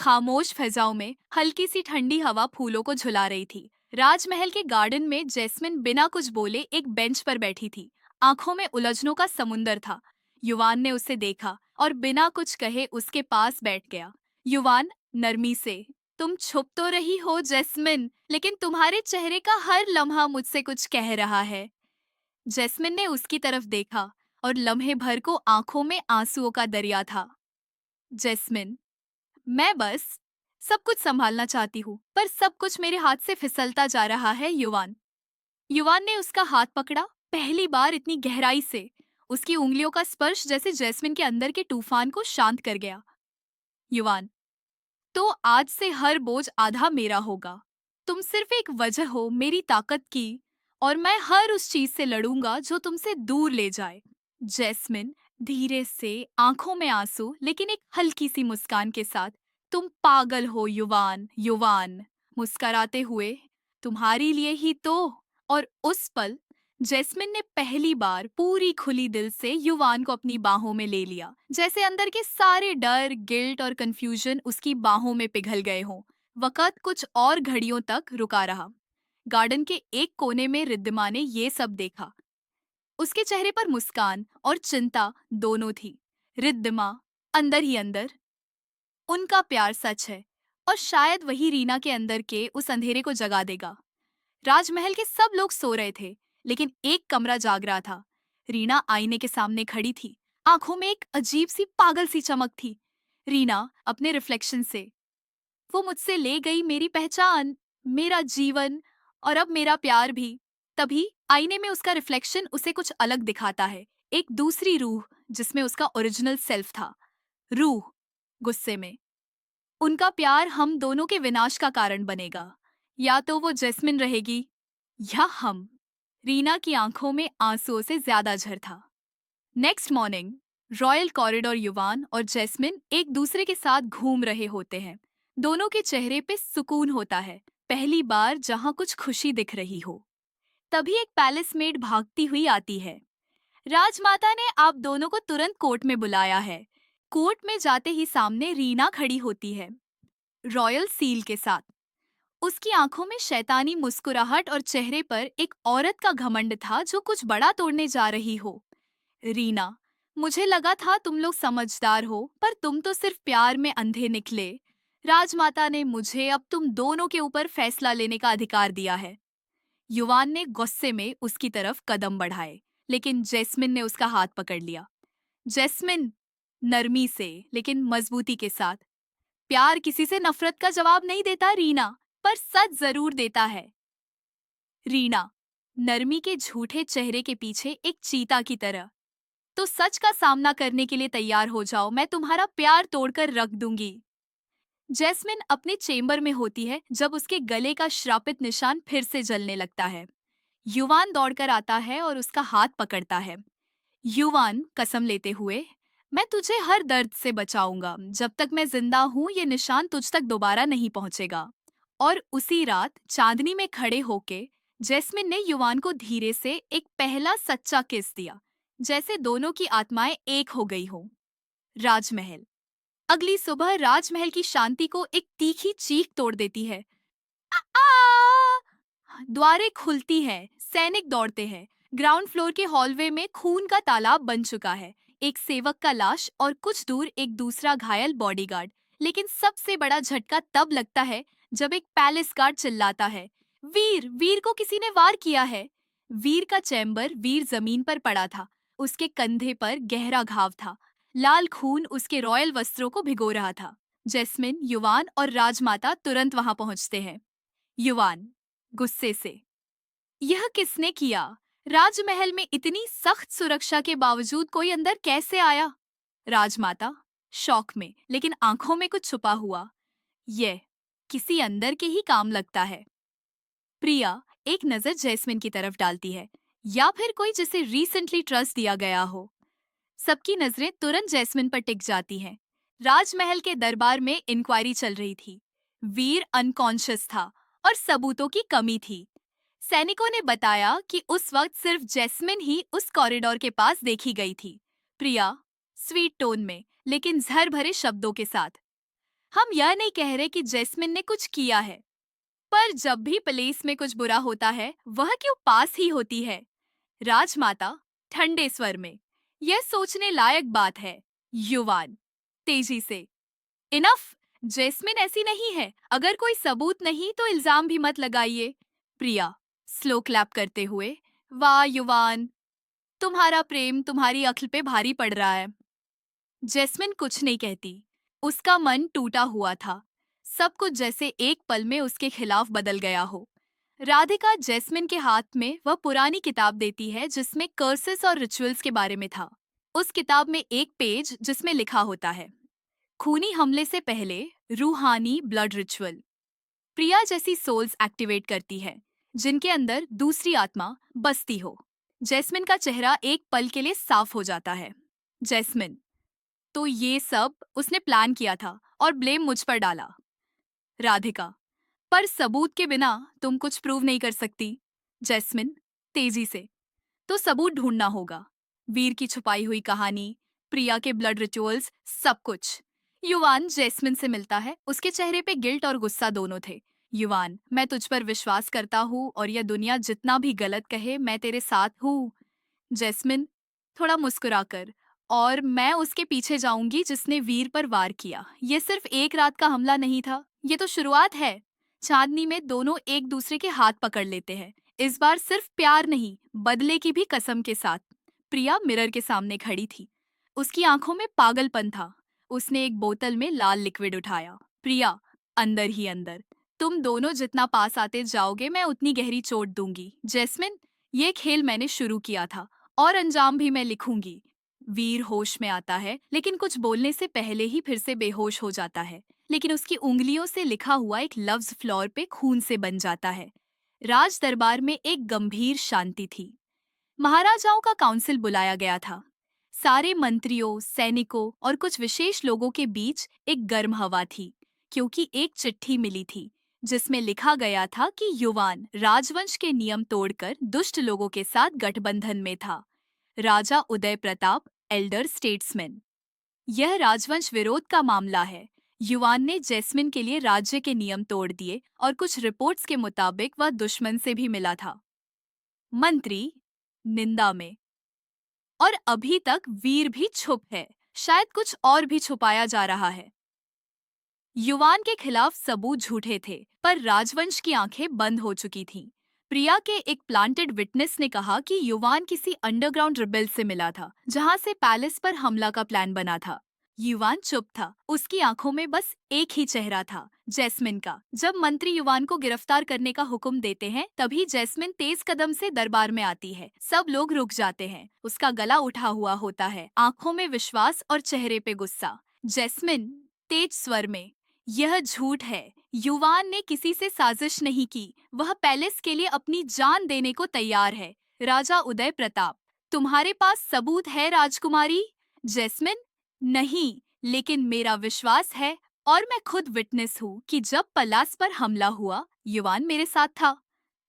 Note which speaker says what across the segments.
Speaker 1: खामोश फिजाओं में हल्की सी ठंडी हवा फूलों को झुला रही थी। राजमहल के गार्डन में जैस्मिन बिना कुछ बोले एक बेंच पर बैठी थी। आंखों में उलझनों का समुंदर था। युवान ने उसे देखा और बिना कुछ कहे उसके पास बैठ गया। युवान नरमी से, तुम छुप तो रही हो जैस्मिन, लेकिन तुम्हारे चेहरे का हर लम्हा मुझसे कुछ कह रहा है। जैस्मिन ने उसकी तरफ देखा और लम्हे भर को आंखों में आंसुओं का दरिया था। जैस्मिन, मैं बस सब कुछ संभालना चाहती हूँ, पर सब कुछ मेरे हाथ से फिसलता जा रहा है। युवान युवान ने उसका हाथ पकड़ा, पहली बार इतनी गहराई से। उसकी उंगलियों का स्पर्श जैसे जैस्मिन के अंदर के तूफान को शांत कर गया। युवान, तो आज से हर बोझ आधा मेरा होगा। तुम सिर्फ एक वजह हो मेरी ताकत की, और मैं हर उस चीज से लड़ूंगा जो तुमसे दूर ले जाए। जैस्मिन धीरे से, आंखों में आंसू लेकिन एक हल्की सी मुस्कान के साथ, तुम पागल हो युवान, युवान मुस्कराते हुए, तुम्हारी लिए ही तो। और उस पल जैस्मिन ने पहली बार पूरी खुली दिल से युवान को अपनी बाहों में ले लिया, जैसे अंदर के सारे डर, गिल्ट और कंफ्यूजन उसकी बाहों में पिघल गए हों। वक़्त कुछ और घड़ियों तक रुका रहा। गार्डन के एक कोने में रिद्धिमा ने ये सब देखा। उसके चेहरे पर मुस्कान और चिंता दोनों थी। रिद्धिमा अंदर ही अंदर, उनका प्यार सच है, और शायद वही रीना के अंदर के उस अंधेरे को जगा देगा। राजमहल के सब लोग सो रहे थे, लेकिन एक कमरा जाग रहा था। रीना आईने के सामने खड़ी थी। आंखों में एक अजीब सी पागल सी चमक थी। रीना अपने रिफ्लेक्शन से, वो मुझसे ले गई मेरी पहचान, मेरा जीवन, और अब मेरा प्यार भी। तभी आईने में उसका रिफ्लेक्शन उसे कुछ अलग दिखाता है। एक दूसरी रूह जिसमें उसका ओरिजिनल सेल्फ था। रूह गुस्से में, उनका प्यार हम दोनों के विनाश का कारण बनेगा। या तो वो जैस्मिन रहेगी या हम। रीना की आंखों में आंसुओं से ज्यादा झर था। नेक्स्ट मॉर्निंग रॉयल कॉरिडोर, युवान और जैस्मिन एक दूसरे के साथ घूम रहे होते हैं। दोनों के चेहरे पे सुकून होता है, पहली बार जहां कुछ खुशी दिख रही हो। तभी एक पैलेस मेड भागती हुई आती है। राजमाता ने आप दोनों को तुरंत कोर्ट में बुलाया है। कोर्ट में जाते ही सामने रीना खड़ी होती है, रॉयल सील के साथ। उसकी आंखों में शैतानी मुस्कुराहट और चेहरे पर एक औरत का घमंड था जो कुछ बड़ा तोड़ने जा रही हो। रीना, मुझे लगा था तुम लोग समझदार हो, पर तुम तो सिर्फ प्यार में अंधे निकले। राजमाता ने मुझे अब तुम दोनों के ऊपर फैसला लेने का अधिकार दिया है। युवान ने गुस्से में उसकी तरफ कदम बढ़ाए, लेकिन जैस्मिन ने उसका हाथ पकड़ लिया। जैस्मिन नरमी से लेकिन मजबूती के साथ, प्यार किसी से नफरत का जवाब नहीं देता रीना, पर सच जरूर देता है। रीना नरमी के झूठे चेहरे के पीछे एक चीता की तरह, तो सच का सामना करने के लिए तैयार हो जाओ, मैं तुम्हारा प्यार तोड़कर रख दूंगी। जैस्मिन अपने चेम्बर में होती है जब उसके गले का श्रापित निशान फिर से जलने लगता है। युवान दौड़कर आता है और उसका हाथ पकड़ता है। युवान कसम लेते हुए, मैं तुझे हर दर्द से बचाऊंगा, जब तक मैं जिंदा हूं ये निशान तुझ तक दोबारा नहीं पहुंचेगा। और उसी रात चांदनी में खड़े होके जैस्मिन ने युवान को धीरे से एक पहला सच्चा किस दिया, जैसे दोनों की आत्माएं एक हो गई हो। राजमहल, अगली सुबह राजमहल की शांति को एक तीखी चीख तोड़ देती है। आ! द्वारें खुलती हैं, सैनिक दौड़ते हैं। ग्राउंड फ्लोर के हॉलवे में खून का तालाब बन चुका है। एक सेवक का लाश और कुछ दूर एक दूसरा घायल बॉडीगार्ड। लेकिन सबसे बड़ा झटका तब लगता है जब एक पैलेस गार्ड चिल्लाता है, वीर, वीर को किसी ने वार किया है। वीर का चैम्बर, वीर जमीन पर पड़ा था। उसके कंधे पर गहरा घाव था। लाल खून उसके रॉयल वस्त्रों को भिगो रहा था। जैस्मिन, युवान और राजमाता तुरंत वहां पहुंचते हैं। युवान गुस्से से, यह किसने किया? राजमहल में इतनी सख्त सुरक्षा के बावजूद कोई अंदर कैसे आया? राजमाता शौक में लेकिन आंखों में कुछ छुपा हुआ, यह किसी अंदर के ही काम लगता है। प्रिया एक नजर जैस्मिन की तरफ डालती है, या फिर कोई जिसे रिसेंटली ट्रस्ट दिया गया हो। सबकी नजरें तुरंत जैस्मिन पर टिक जाती हैं। राजमहल के दरबार में इंक्वायरी चल रही थी। वीर अनकॉन्शियस था और सबूतों की कमी थी। सैनिकों ने बताया कि उस वक्त सिर्फ जैस्मिन ही उस कॉरिडोर के पास देखी गई थी। प्रिया स्वीट टोन में लेकिन जहर भरे शब्दों के साथ, हम यह नहीं कह रहे कि जैस्मिन ने कुछ किया है, पर जब भी पुलिस में कुछ बुरा होता है वह क्यों पास ही होती है? राजमाता ठंडे स्वर में, यह सोचने लायक बात है। युवान तेजी से, इनफ। जैस्मिन ऐसी नहीं है। अगर कोई सबूत नहीं तो इल्जाम भी मत लगाइए। प्रिया स्लो क्लैप करते हुए, वाह युवान, तुम्हारा प्रेम तुम्हारी अक्ल पे भारी पड़ रहा है। जैस्मिन कुछ नहीं कहती। उसका मन टूटा हुआ था। सब कुछ जैसे एक पल में उसके खिलाफ बदल गया हो। राधिका जैस्मिन के हाथ में वह पुरानी किताब देती है जिसमें कर्सेस और रिचुअल्स के बारे में था। उस किताब में एक पेज जिसमें लिखा होता है, खूनी हमले से पहले रूहानी ब्लड रिचुअल। प्रिया जैसी सोल्स एक्टिवेट करती है जिनके अंदर दूसरी आत्मा बसती हो। जैस्मिन का चेहरा एक पल के लिए साफ हो जाता है। जैस्मिन, तो ये सब उसने प्लान किया था और ब्लेम मुझ पर डाला। राधिका, पर सबूत के बिना तुम कुछ प्रूव नहीं कर सकती। जैस्मिन तेजी से, तो सबूत ढूंढना होगा। वीर की छुपाई हुई कहानी, प्रिया के ब्लड रिचुअल्स, सब कुछ। युवान जैस्मिन से मिलता है। उसके चेहरे पे गिल्ट और गुस्सा दोनों थे। युवान, मैं तुझ पर विश्वास करता हूँ और यह दुनिया जितना भी गलत कहे मैं तेरे साथ हूँ। जैस्मिन थोड़ा मुस्कुराकर, और मैं उसके पीछे जाऊंगी जिसने वीर पर वार किया। ये सिर्फ एक रात का हमला नहीं था, ये तो शुरुआत है। चांदनी में दोनों एक दूसरे के हाथ पकड़ लेते हैं, इस बार सिर्फ प्यार नहीं, बदले की भी कसम के साथ। प्रिया मिरर के सामने खड़ी थी। उसकी आंखों में पागलपन था। उसने एक बोतल में लाल लिक्विड उठाया। प्रिया, अंदर ही अंदर, तुम दोनों जितना पास आते जाओगे मैं उतनी गहरी चोट दूंगी। जैस्मिन, ये खेल मैंने शुरू किया था और अंजाम भी मैं लिखूंगी। वीर होश में आता है लेकिन कुछ बोलने से पहले ही फिर से बेहोश हो जाता है। लेकिन उसकी उंगलियों से लिखा हुआ एक लफ्ज फ्लोर पे खून से बन जाता है। राज दरबार में एक गंभीर शांति थी। महाराजाओं का काउंसिल बुलाया गया था। सारे मंत्रियों, सैनिकों और कुछ विशेष लोगों के बीच एक गर्म हवा थी, क्योंकि एक चिट्ठी मिली थी जिसमें लिखा गया था कि युवान राजवंश के नियम तोड़कर दुष्ट लोगों के साथ गठबंधन में था। राजा उदय प्रताप, एल्डर स्टेट्समैन। यह राजवंश विरोध का मामला है। युवान ने जैस्मिन के लिए राज्य के नियम तोड़ दिए और कुछ रिपोर्ट्स के मुताबिक वह दुश्मन से भी मिला था। मंत्री निंदा में, और अभी तक वीर भी छुप है। शायद कुछ और भी छुपाया जा रहा है। युवान के खिलाफ सबूत झूठे थे, पर राजवंश की आंखें बंद हो चुकी थीं। प्रिया के एक प्लांटेड विटनेस ने कहा कि युवान किसी अंडरग्राउंड रिबेल से मिला था, जहां से पैलेस पर हमला का प्लान बना था। युवान चुप था। उसकी आंखों में बस एक ही चेहरा था, जैस्मिन का। जब मंत्री युवान को गिरफ्तार करने का हुक्म देते हैं, तभी जैस्मिन तेज कदम से दरबार में आती है। सब लोग रुक जाते हैं। उसका गला उठा हुआ होता है, आंखों में विश्वास और चेहरे पे गुस्सा। जैस्मिन तेज स्वर में, यह झूठ है। युवान ने किसी से साजिश नहीं की। वह पैलेस के लिए अपनी जान देने को तैयार है। राजा उदय प्रताप, तुम्हारे पास सबूत है राजकुमारी? जैस्मिन, नहीं, लेकिन मेरा विश्वास है और मैं खुद विटनेस हूँ कि जब पलास पर हमला हुआ युवान मेरे साथ था।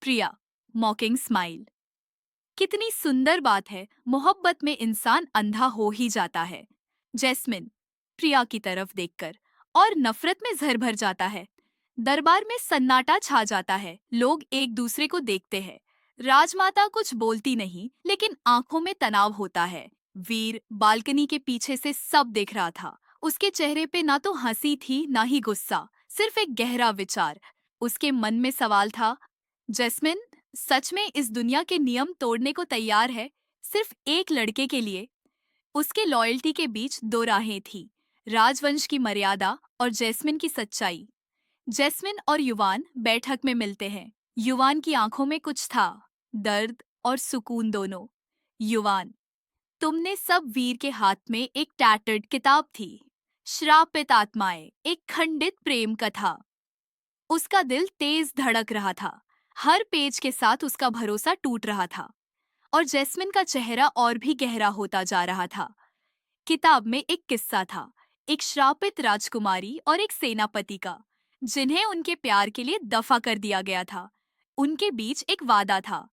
Speaker 1: प्रिया मॉकिंग स्माइल, कितनी सुंदर बात है, मोहब्बत में इंसान अंधा हो ही जाता है। जैस्मिन प्रिया की तरफ देखकर, और नफरत में झर भर जाता है। दरबार में सन्नाटा छा जाता है। लोग एक दूसरे को देखते हैं। राजमाता कुछ बोलती नहीं, लेकिन आंखों में तनाव होता है। वीर बालकनी के पीछे से सब देख रहा था। उसके चेहरे पे ना तो हंसी थी ना ही गुस्सा, सिर्फ एक गहरा विचार। उसके मन में सवाल था, जैस्मिन सच में इस दुनिया के नियम तोड़ने को तैयार है, सिर्फ एक लड़के के लिए? उसके लॉयल्टी के बीच दो राहें थी, राजवंश की मर्यादा और जैस्मिन की सच्चाई। जैस्मिन और युवान बैठक में मिलते हैं। युवान की आंखों में कुछ था, दर्द और सुकून दोनों। युवान, तुमने सब वीर के हाथ में एक टैटर्ड किताब थी, श्रापित आत्माएं, एक खंडित प्रेम कथा। उसका दिल तेज धड़क रहा था। हर पेज के साथ उसका भरोसा टूट रहा था, और जैस्मिन का चेहरा और भी गहरा होता जा रहा था। किताब में एक किस्सा था, एक श्रापित राजकुमारी और एक सेनापति का, जिन्हें उनके प्यार के लिए दफा कर दिया गया था। उनके बीच एक वादा था,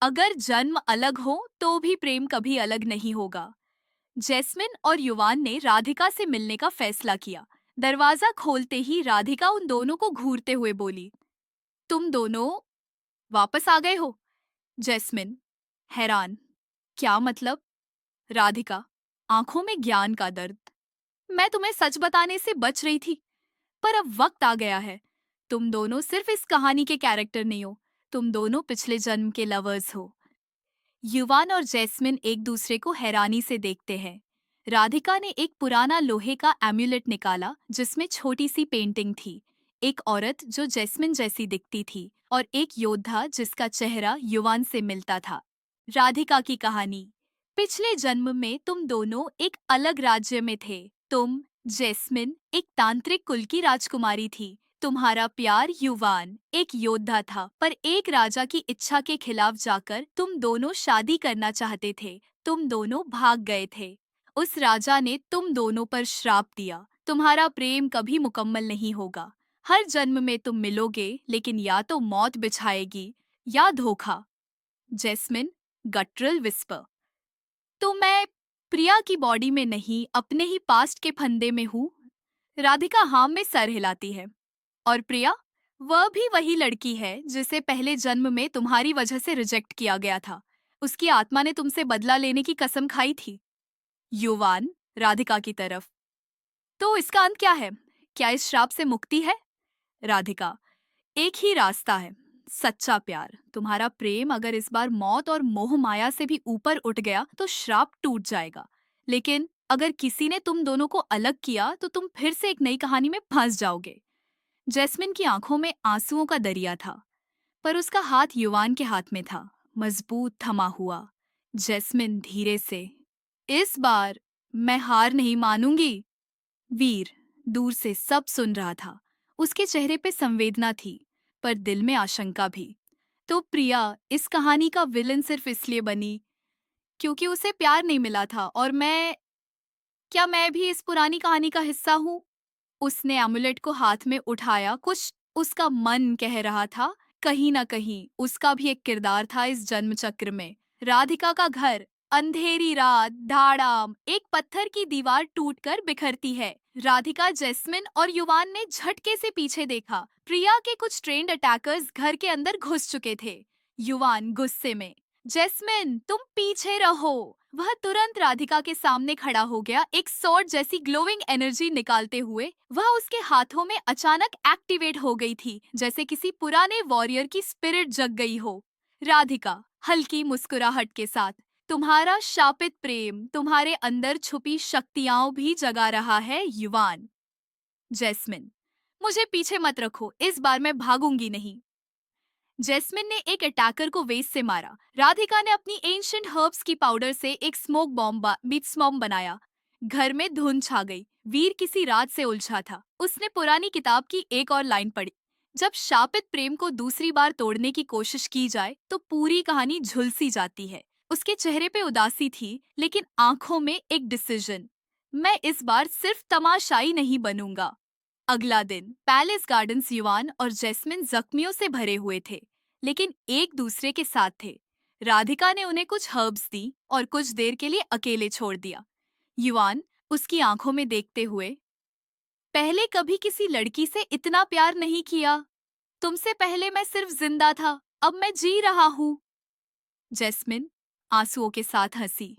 Speaker 1: अगर जन्म अलग हो तो भी प्रेम कभी अलग नहीं होगा। जैस्मिन और युवान ने राधिका से मिलने का फैसला किया। दरवाजा खोलते ही राधिका उन दोनों को घूरते हुए बोली, तुम दोनों वापस आ गए हो? जैस्मिन हैरान, क्या मतलब? राधिका आंखों में ज्ञान का दर्द, मैं तुम्हें सच बताने से बच रही थी, पर अब वक्त आ गया है। तुम दोनों सिर्फ इस कहानी के कैरेक्टर नहीं हो, तुम दोनों पिछले जन्म के लवर्स हो। युवान और जैस्मिन एक दूसरे को हैरानी से देखते हैं। राधिका ने एक पुराना लोहे का एम्यूलेट निकाला जिसमें छोटी सी पेंटिंग थी, एक औरत जो जैस्मिन जैसी दिखती थी और एक योद्धा जिसका चेहरा युवान से मिलता था। राधिका की कहानी, पिछले जन्म में तुम दोनों एक अलग राज्य में थे। तुम, जैस्मिन, एक तांत्रिक कुल की राजकुमारी थी। तुम्हारा प्यार युवान एक योद्धा था, पर एक राजा की इच्छा के खिलाफ जाकर तुम दोनों शादी करना चाहते थे। तुम दोनों भाग गए थे। उस राजा ने तुम दोनों पर श्राप दिया, तुम्हारा प्रेम कभी मुकम्मल नहीं होगा। हर जन्म में तुम मिलोगे, लेकिन या तो मौत बिछाएगी या धोखा। जैस्मिन गटरल विस्पर, तो मैं प्रिया की बॉडी में नहीं, अपने ही पास्ट के फंदे में हूँ। राधिका हाँ में सर हिलाती है। और प्रिया, वह भी वही लड़की है जिसे पहले जन्म में तुम्हारी वजह से रिजेक्ट किया गया था। उसकी आत्मा ने तुमसे बदला लेने की कसम खाई थी। युवान राधिका की तरफ, तो इसका अंत क्या है? क्या इस श्राप से मुक्ति है? राधिका, एक ही रास्ता है, सच्चा प्यार। तुम्हारा प्रेम अगर इस बार मौत और मोह माया से भी ऊपर उठ गया तो श्राप टूट जाएगा। लेकिन अगर किसी ने तुम दोनों को अलग किया तो तुम फिर से एक नई कहानी में फंस जाओगे। जैस्मिन की आंखों में आंसुओं का दरिया था, पर उसका हाथ युवान के हाथ में था, मजबूत थमा हुआ। जैस्मिन धीरे से, इस बार मैं हार नहीं मानूंगी। वीर दूर से सब सुन रहा था। उसके चेहरे पे संवेदना थी, पर दिल में आशंका भी। तो प्रिया इस कहानी का विलन सिर्फ इसलिए बनी क्योंकि उसे प्यार नहीं मिला था, और क्या मैं भी इस पुरानी कहानी का हिस्सा हूँ? उसने एमुलेट को हाथ में उठाया, कुछ उसका मन कह रहा था। कहीं ना कहीं उसका भी एक किरदार था इस जन्म चक्र में। राधिका का घर, अंधेरी रात, धाड़ाम, एक पत्थर की दीवार टूटकर बिखरती है। राधिका, जैस्मिन और युवान ने झटके से पीछे देखा। प्रिया के कुछ ट्रेन्ड अटैकर्स घर के अंदर घुस चुके थे। युवान गुस्से में, जैस्मिन तुम पीछे रहो। वह तुरंत राधिका के सामने खड़ा हो गया, एक सॉर्ड जैसी ग्लोइंग एनर्जी निकालते हुए। वह उसके हाथों में अचानक एक्टिवेट हो गई थी, जैसे किसी पुराने वॉरियर की स्पिरिट जग गई हो। राधिका हल्की मुस्कुराहट के साथ, तुम्हारा शापित प्रेम तुम्हारे अंदर छुपी शक्तियां भी जगा रहा है युवान। जैस्मिन, मुझे पीछे मत रखो, इस बार मैं भागूंगी नहीं। जैस्मिन ने एक अटैकर को वेस्ट से मारा। राधिका ने अपनी एंशिएंट हर्ब्स की पाउडर से एक स्मोक बॉम्ब बनाया। घर में धुंध छा गई। वीर किसी रात से उलझा था। उसने पुरानी किताब की एक और लाइन पढ़ी, जब शापित प्रेम को दूसरी बार तोड़ने की कोशिश की जाए तो पूरी कहानी झुलसी जाती है। उसके चेहरे पे उदासी थी, लेकिन आंखों में एक डिसीजन, मैं इस बार सिर्फ तमाशाई नहीं बनूंगा। अगला दिन पैलेस गार्डन्स, युवान और जैस्मिन जख्मियों से भरे हुए थे, लेकिन एक दूसरे के साथ थे। राधिका ने उन्हें कुछ हर्ब्स दी और कुछ देर के लिए अकेले छोड़ दिया। युवान उसकी आंखों में देखते हुए, पहले कभी किसी लड़की से इतना प्यार नहीं किया। तुमसे पहले मैं सिर्फ जिंदा था, अब मैं जी रहा हूँ। जैस्मिन आंसुओं के साथ हंसी,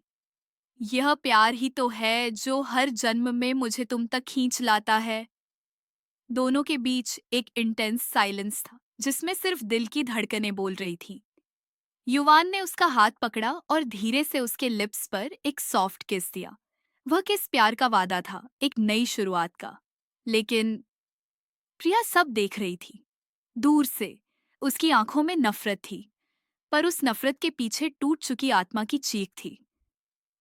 Speaker 1: यह प्यार ही तो है जो हर जन्म में मुझे तुम तक खींच लाता है। दोनों के बीच एक इंटेंस साइलेंस था, जिसमें सिर्फ दिल की धड़कनें बोल रही थी। युवान ने उसका हाथ पकड़ा और धीरे से उसके लिप्स पर एक सॉफ्ट किस दिया। वह किस प्यार का वादा था, एक नई शुरुआत का। लेकिन प्रिया सब देख रही थी, दूर से। उसकी आंखों में नफरत थी, पर उस नफरत के पीछे टूट चुकी आत्मा की चीख थी।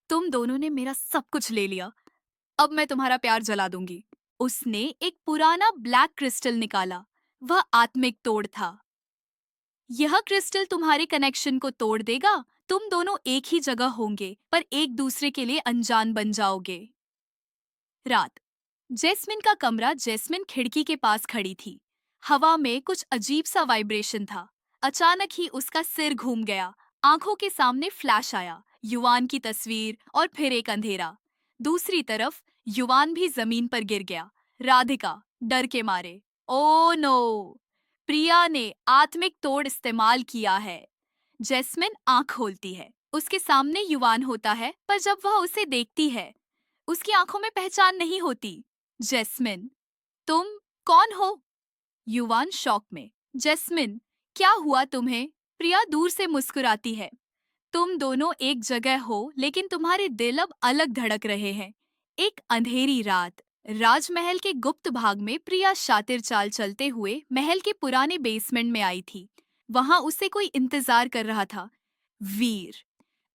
Speaker 1: तुम दोनों ने मेरा सब कुछ ले लिया, अब मैं तुम्हारा प्यार जला दूंगी। उसने एक पुराना ब्लैक क्रिस्टल निकाला। वह आत्मिक तोड़ था। यह क्रिस्टल तुम्हारे कनेक्शन को तोड़ देगा। तुम दोनों एक ही जगह होंगे, पर एक दूसरे के लिए अनजान बन जाओगे। रात, जैस्मिन का कमरा। जैस्मिन खिड़की के पास खड़ी थी। हवा में कुछ अजीब सा वाइब्रेशन था। अचानक ही उसका सिर घूम गया। आंखों के सामने फ्लैश आया, युवान की तस्वीर और फिर एक अंधेरा। दूसरी तरफ युवान भी जमीन पर गिर गया। राधिका डर के मारे, ओ नो, प्रिया ने आत्मिक तोड़ इस्तेमाल किया है। जैस्मिन आंख खोलती है। उसके सामने युवान होता है, पर जब वह उसे देखती है, उसकी आंखों में पहचान नहीं होती। जैस्मिन, तुम कौन हो? युवान शॉक में। जैस्मिन, क्या हुआ तुम्हें? प्रिया दूर से मुस्कुराती है। तुम दोनों एक जगह हो, लेकिन तुम्हारे दिल अब अलग धड़क रहे हैं। एक अंधेरी रात, राजमहल के गुप्त भाग में प्रिया शातिर चाल चलते हुए महल के पुराने बेसमेंट में आई थी। वहां उसे कोई इंतजार कर रहा था। वीर।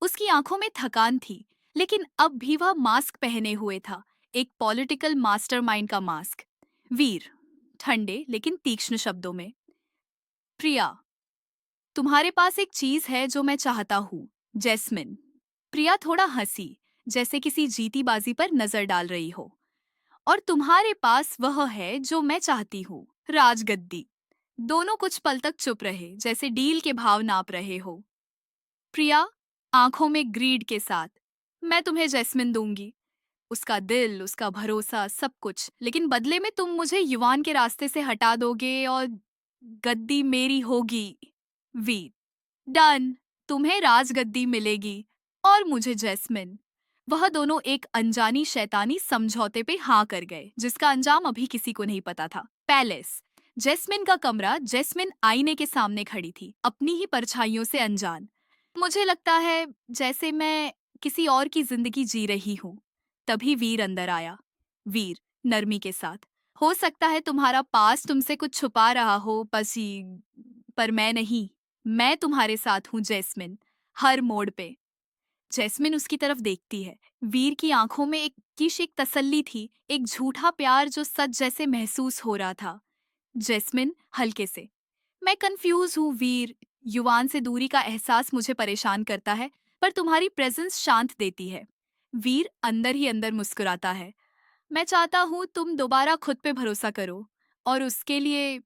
Speaker 1: उसकी आंखों में थकान थी, लेकिन अब भी वह मास्क पहने हुए था, एक पॉलिटिकल मास्टरमाइंड का मास्क। वीर, ठंडे लेकिन तीक्ष्ण शब्दों में। प्रिया, तुम्हारे पास एक चीज है जो मैं चाहता हूँ। जैस्मिन। प्रिया थोड़ा हंसी, जैसे किसी जीती बाजी पर नजर डाल रही हो। और तुम्हारे पास वह है जो मैं चाहती हूँ, राजगद्दी। दोनों कुछ पल तक चुप रहे, जैसे डील के भाव नाप रहे हो। प्रिया, आंखों में ग्रीड के साथ, मैं तुम्हें जैस्मिन दूंगी, उसका दिल, उसका भरोसा, सब कुछ, लेकिन बदले में तुम मुझे युवान के रास्ते से हटा दोगे और गद्दी मेरी होगी। वीर। डन। तुम्हें राजगद्दी मिलेगी और मुझे जैस्मिन। वह दोनों एक अनजानी शैतानी समझौते पे हाँ कर गए, जिसका अंजाम अभी किसी को नहीं पता था। पैलेस। जैस्मिन का कमरा। जैस्मिन आईने के सामने खड़ी थी, अपनी ही परछाइयों से अनजान। मुझे लगता है जैसे मैं किसी और की जिंदगी जी रही हूँ। तभी वीर अंदर आया। वीर, नरमी के साथ, हो सकता है तुम्हारा पास तुमसे कुछ छुपा रहा हो, पसी, पर मैं नहीं। मैं तुम्हारे साथ हूँ जैस्मिन, हर मोड़ पे। जैस्मिन उसकी तरफ देखती है। वीर की आंखों में एक तसल्ली थी, एक झूठा प्यार जो सच जैसे महसूस हो रहा था। जैस्मिन हल्के से, मैं कंफ्यूज हूँ वीर। युवान से दूरी का एहसास मुझे परेशान करता है, पर तुम्हारी प्रेजेंस शांत देती है। वीर अंदर ही अंदर मुस्कुराता है। मैं चाहता हूँ तुम दोबारा खुद पे भरोसा करो, और उसके लिए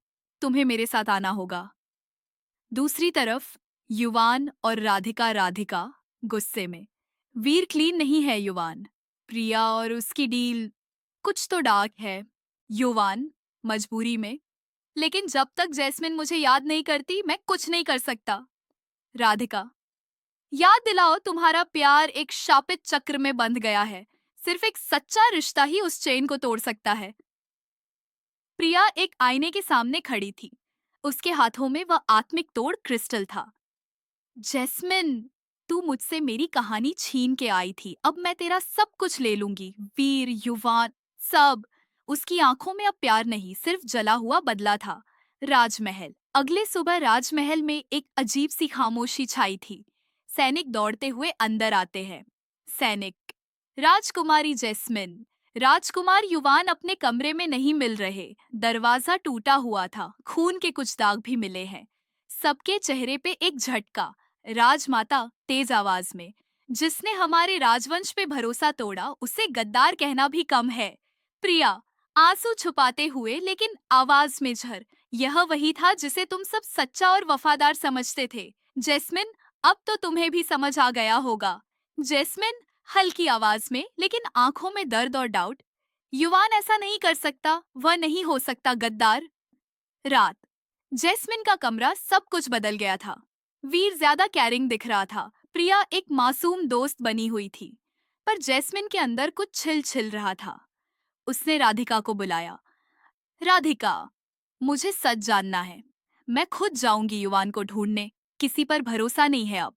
Speaker 1: तुम्हें मेरे साथ आना होगा। दूसरी तरफ युवान और राधिका गुस्से में। वीर क्लीन नहीं है युवान। प्रिया और उसकी डील, कुछ तो डार्क है। युवान मजबूरी में, लेकिन जब तक जैस्मिन मुझे याद नहीं करती, मैं कुछ नहीं कर सकता। राधिका, याद दिलाओ तुम्हारा प्यार एक शापित चक्र में बंध गया है। सिर्फ एक सच्चा रिश्ता ही उस चेन को तोड़ सकता है। प्रिया एक आईने के सामने खड़ी थी। उसके हाथों में वह आत्मिक तोड़ क्रिस्टल था। जैस्मिन, तू मुझसे मेरी कहानी छीन के आई थी, अब मैं तेरा सब कुछ ले लूंगी। वीर, युवान, सब। उसकी आंखों में अब प्यार नहीं, सिर्फ जला हुआ बदला था। राजमहल। अगले सुबह राजमहल में एक अजीब सी खामोशी छाई थी। सैनिक दौड़ते हुए अंदर आते हैं। सैनिक। राजकुमारी जैस्मिन। राजकुमार युवान अपने कमरे में नहीं मिल रहे। दरवाजा टूटा हुआ था, खून के कुछ दाग भी मिले हैं। सबके चेहरे पे एक झटका। राजमाता तेज आवाज में, जिसने हमारे राजवंश पे भरोसा तोड़ा, उसे गद्दार कहना भी कम है। प्रिया, आंसू छुपाते हुए लेकिन आवाज में झर, यह वही था जिसे तुम सब सच्चा और वफादार समझते थे। जैस्मिन, अब तो तुम्हें भी समझ आ गया होगा। जैस्मिन हल्की आवाज में, लेकिन आंखों में दर्द और डाउट। युवान ऐसा नहीं कर सकता, वह नहीं हो सकता गद्दार। रात। जैस्मिन का कमरा, सब कुछ बदल गया था। वीर ज्यादा कैरिंग दिख रहा था। प्रिया एक मासूम दोस्त बनी हुई थी, पर जैस्मिन के अंदर कुछ छिल छिल रहा था। उसने राधिका को बुलाया। राधिका, मुझे सच जानना है। मैं खुद जाऊंगी युवान को ढूंढने, किसी पर भरोसा नहीं है अब।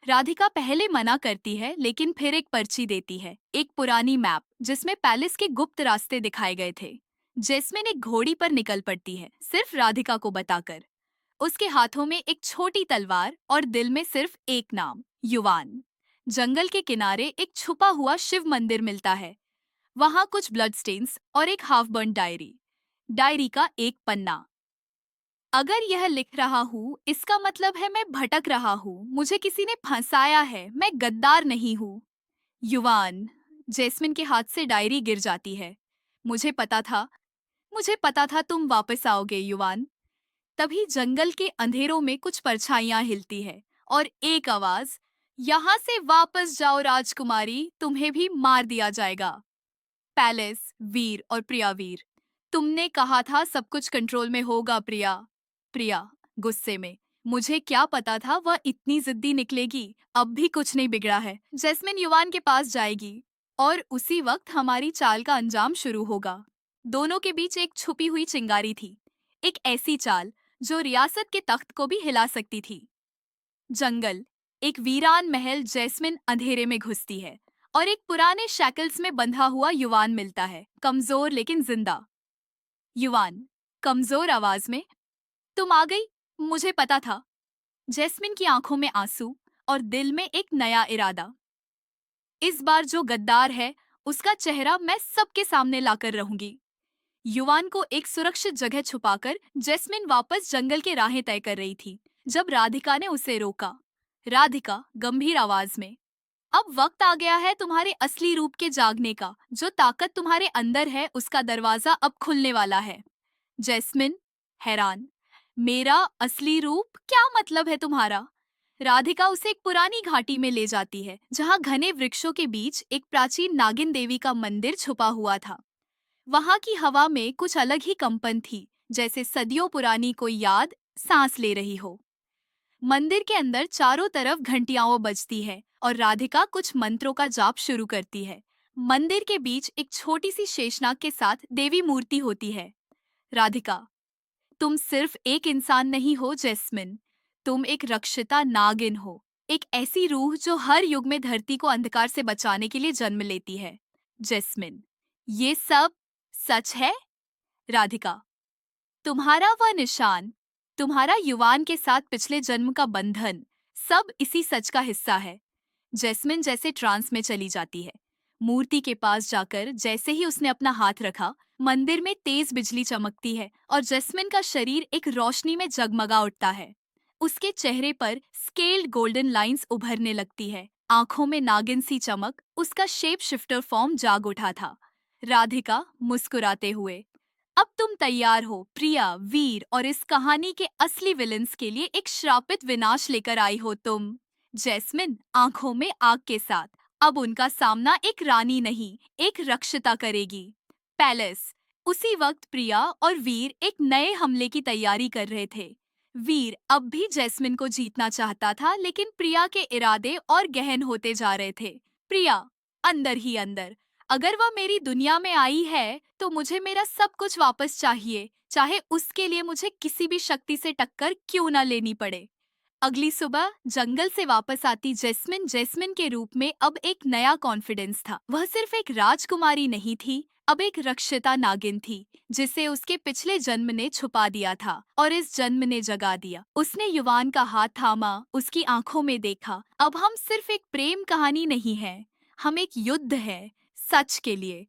Speaker 1: राधिका पहले मना करती है, लेकिन फिर एक पर्ची देती है, एक पुरानी मैप जिसमें पैलेस के गुप्त रास्ते दिखाए गए थे। जैस्मिन एक घोड़ी पर निकल पड़ती है, सिर्फ राधिका को बताकर। उसके हाथों में एक छोटी तलवार और दिल में सिर्फ एक नाम, युवान। जंगल के किनारे एक छुपा हुआ शिव मंदिर मिलता है। वहां कुछ ब्लड स्टेन्स और एक हाफ बर्न डायरी। डायरी का एक पन्ना। अगर यह लिख रहा हूँ, इसका मतलब है मैं भटक रहा हूँ, मुझे किसी ने फंसाया है, मैं गद्दार नहीं हूँ। युवान। जैस्मिन के हाथ से डायरी गिर जाती है। मुझे पता था, मुझे पता था तुम वापस आओगे युवान। तभी जंगल के अंधेरों में कुछ परछाइयां हिलती है, और एक आवाज, यहाँ से वापस जाओ राजकुमारी, तुम्हें भी मार दिया जाएगा। पैलेस। वीर और प्रिया वीर। तुमने कहा था सब कुछ कंट्रोल में होगा प्रिया। प्रिया गुस्से में, मुझे क्या पता था वह इतनी जिद्दी निकलेगी। अब भी कुछ नहीं बिगड़ा है। जैस्मिन युवान के पास जाएगी और उसी वक्त हमारी चाल का अंजाम शुरू होगा। दोनों के बीच एक छुपी हुई चिंगारी थी, एक ऐसी चाल जो रियासत के तख्त को भी हिला सकती थी। जंगल, एक वीरान महल। जैस्मिन अंधेरे में घुसती है और एक पुराने शैकल्स में बंधा हुआ युवान मिलता है, कमजोर लेकिन जिंदा। युवान कमजोर आवाज में, तुम आ गई, मुझे पता था। जैस्मिन की आंखों में आंसू और दिल में एक नया इरादा। इस बार जो गद्दार है उसका चेहरा मैं सबके सामने लाकर रहूंगी। युवान को एक सुरक्षित जगह छुपाकर जैस्मिन वापस जंगल के राहें तय कर रही थी जब राधिका ने उसे रोका। राधिका गंभीर आवाज में, अब वक्त आ गया है तुम्हारे असली रूप के जागने का। जो ताकत तुम्हारे अंदर है उसका दरवाजा अब खुलने वाला है। जैस्मिन हैरान, मेरा असली रूप, क्या मतलब है तुम्हारा? राधिका उसे एक पुरानी घाटी में ले जाती है जहाँ घने वृक्षों के बीच एक प्राचीन नागिन देवी का मंदिर छुपा हुआ था। वहां की हवा में कुछ अलग ही कंपन थी, जैसे सदियों पुरानी कोई याद सांस ले रही हो। मंदिर के अंदर चारों तरफ घंटियां बजती है और राधिका कुछ मंत्रों का जाप शुरू करती है। मंदिर के बीच एक छोटी सी शेषनाग के साथ देवी मूर्ति होती है। राधिका, तुम सिर्फ एक इंसान नहीं हो जैस्मिन, तुम एक रक्षिता नागिन हो। एक ऐसी रूह जो हर युग में धरती को अंधकार से बचाने के लिए जन्म लेती है। जैस्मिन, ये सब सच है? राधिका, तुम्हारा वह निशान, तुम्हारा युवान के साथ पिछले जन्म का बंधन, सब इसी सच का हिस्सा है। जैस्मिन जैसे ट्रांस में चली जाती है। मूर्ति के पास जाकर जैसे ही उसने अपना हाथ रखा, मंदिर में तेज बिजली चमकती है और जैस्मिन का शरीर एक रोशनी में जगमगा उठता है। उसके चेहरे पर स्केल्ड गोल्डन लाइंस उभरने लगती है, आंखों में नागिन सी चमक। उसका शेप शिफ्टर फॉर्म जाग उठा था। राधिका मुस्कुराते हुए, अब तुम तैयार हो प्रिया, वीर, और इस कहानी के असली विलन्स के लिए एक श्रापित विनाश लेकर आई हो तुम। जैस्मिन आंखों में आग के साथ, अब उनका सामना एक रानी नहीं, एक रक्षिता करेगी। पैलेस, उसी वक्त प्रिया और वीर एक नए हमले की तैयारी कर रहे थे। वीर अब भी जैस्मिन को जीतना चाहता था, लेकिन प्रिया के इरादे और गहन होते जा रहे थे। प्रिया अंदर ही अंदर, अगर वह मेरी दुनिया में आई है तो मुझे मेरा सब कुछ वापस चाहिए, चाहे उसके लिए मुझे किसी भी शक्ति से टक्कर क्यों न लेनी पड़े। अगली सुबह जंगल से वापस आती जैस्मिन, जैस्मिन के रूप में अब एक नया कॉन्फिडेंस था। वह सिर्फ एक राजकुमारी नहीं थी, अब एक रक्षिता नागिन थी जिसे उसके पिछले जन्म ने छुपा दिया था और इस जन्म ने जगा दिया। उसने युवान का हाथ थामा, उसकी आंखों में देखा, अब हम सिर्फ एक प्रेम कहानी नहीं है, हम एक युद्ध है, सच के लिए।